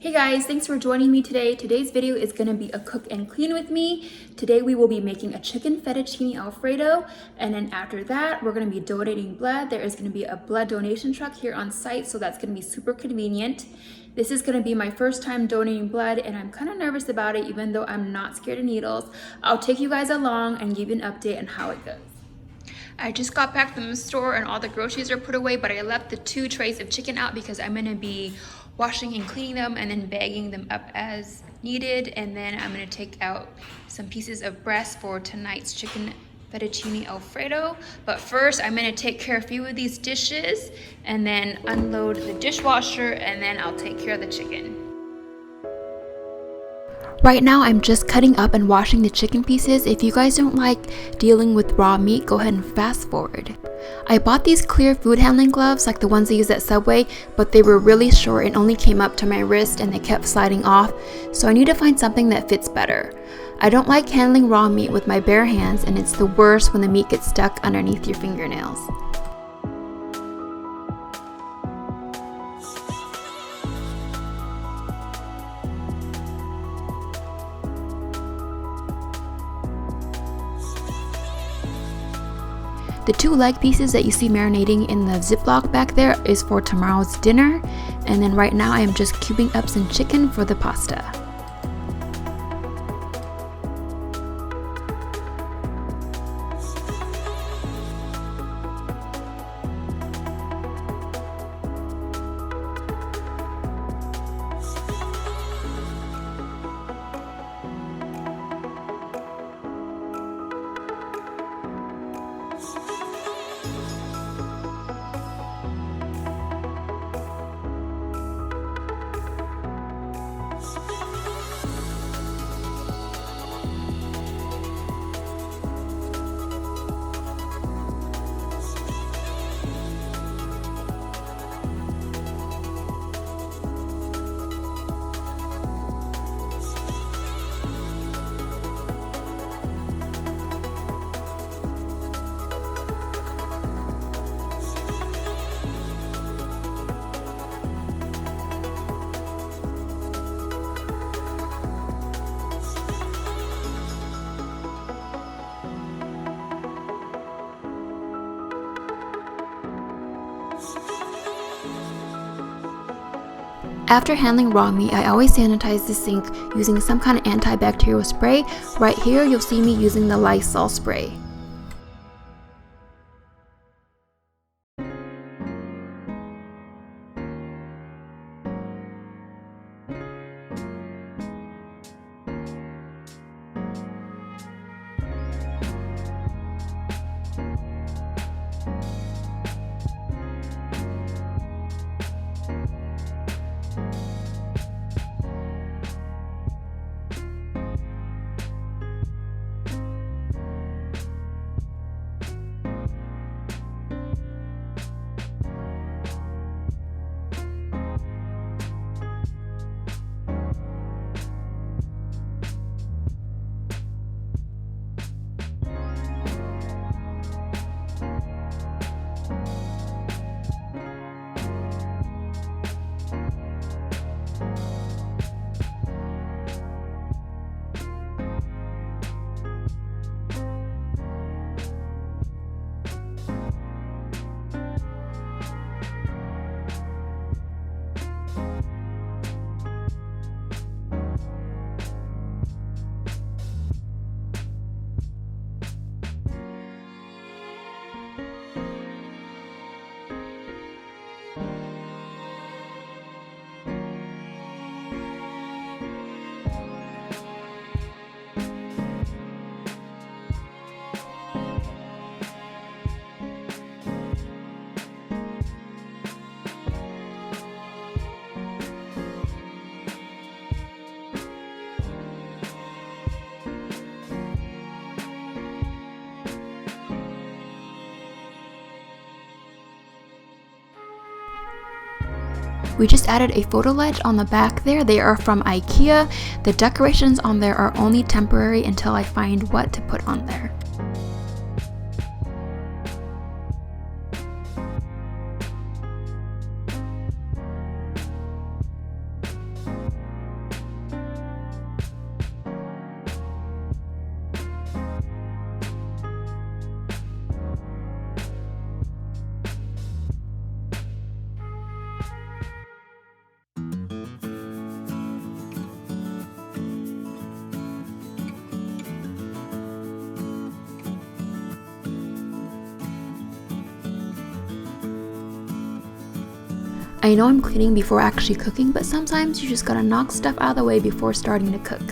Hey guys, thanks for joining me today. Today's video is gonna be a cook and clean with me. Today we will be making a chicken fettuccine Alfredo, and then after that, we're gonna be donating blood. There is gonna be a blood donation truck here on site, so that's gonna be super convenient. This is gonna be my first time donating blood, and I'm kind of nervous about it, even though I'm not scared of needles. I'll take you guys along and give you an update on how it goes. I just got back from the store and all the groceries are put away, but I left the 2 trays of chicken out because I'm gonna be washing and cleaning them and then bagging them up as needed. And then I'm gonna take out some pieces of breast for tonight's chicken fettuccine Alfredo. But first, I'm gonna take care of a few of these dishes and then unload the dishwasher, and then I'll take care of the chicken. Right now, I'm just cutting up and washing the chicken pieces. If you guys don't like dealing with raw meat, go ahead and fast forward. I bought these clear food handling gloves like the ones I use at Subway, but they were really short and only came up to my wrist and they kept sliding off, so I need to find something that fits better. I don't like handling raw meat with my bare hands, and it's the worst when the meat gets stuck underneath your fingernails. The 2 leg pieces that you see marinating in the Ziploc back there is for tomorrow's dinner, and then right now I am just cubing up some chicken for the pasta. After handling raw meat, I always sanitize the sink using some kind of antibacterial spray. Right here, you'll see me using the Lysol spray. We just added a photo ledge on the back there. They are from IKEA. The decorations on there are only temporary until I find what to put on there. I know I'm cleaning before actually cooking, but sometimes you just gotta knock stuff out of the way before starting to cook.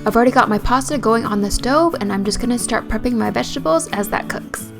I've already got my pasta going on the stove, and I'm just gonna start prepping my vegetables as that cooks.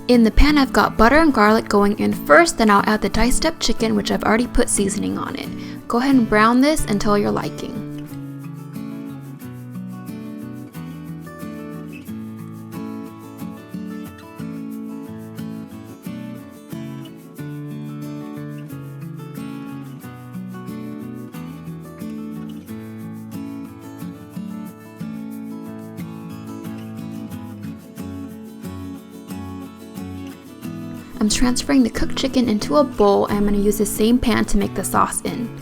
In the pan, I've got butter and garlic going in first, then I'll add the diced up chicken, which I've already put seasoning on it. Go ahead and brown this until your liking. I'm transferring the cooked chicken into a bowl, and I'm going to use the same pan to make the sauce in.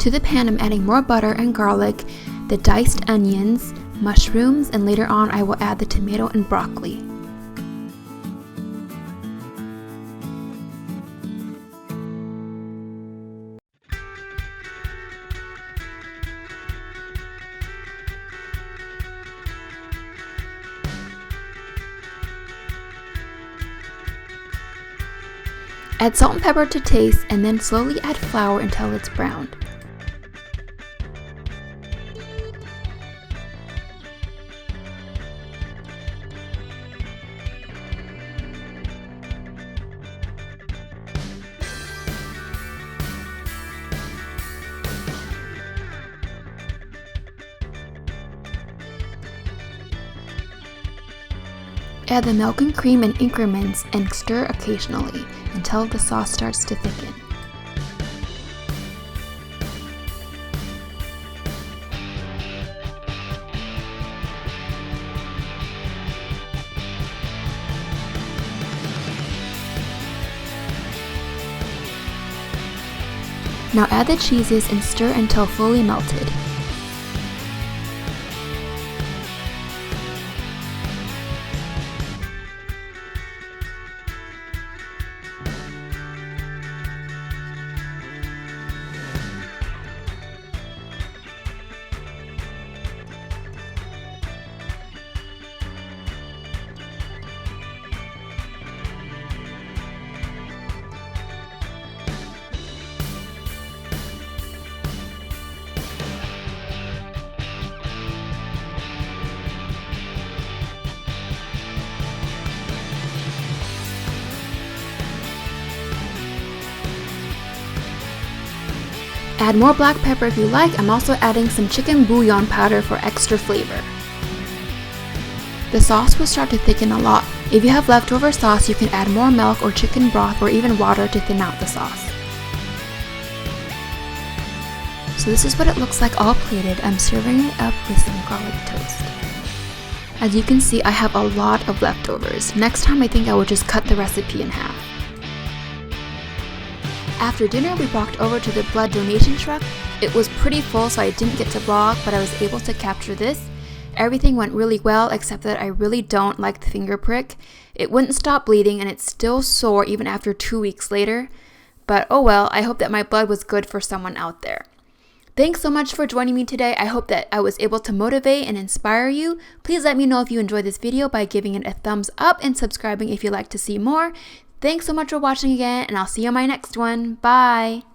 To the pan, I'm adding more butter and garlic, the diced onions, mushrooms, and later on I will add the tomato and broccoli. Add salt and pepper to taste, and then slowly add flour until it's browned. Add the milk and cream in increments and stir occasionally until the sauce starts to thicken. Now add the cheeses and stir until fully melted. Add more black pepper if you like. I'm also adding some chicken bouillon powder for extra flavor. The sauce will start to thicken a lot. If you have leftover sauce, you can add more milk or chicken broth or even water to thin out the sauce. So this is what it looks like all plated. I'm serving it up with some garlic toast. As you can see, I have a lot of leftovers. Next time I think I will just cut the recipe in half. After dinner, we walked over to the blood donation truck. It was pretty full, so I didn't get to vlog, but I was able to capture this. Everything went really well, except that I really don't like the finger prick. It wouldn't stop bleeding, and it's still sore even after 2 weeks later. But oh well, I hope that my blood was good for someone out there. Thanks so much for joining me today. I hope that I was able to motivate and inspire you. Please let me know if you enjoyed this video by giving it a thumbs up and subscribing if you'd like to see more. Thanks so much for watching again, and I'll see you on my next one. Bye!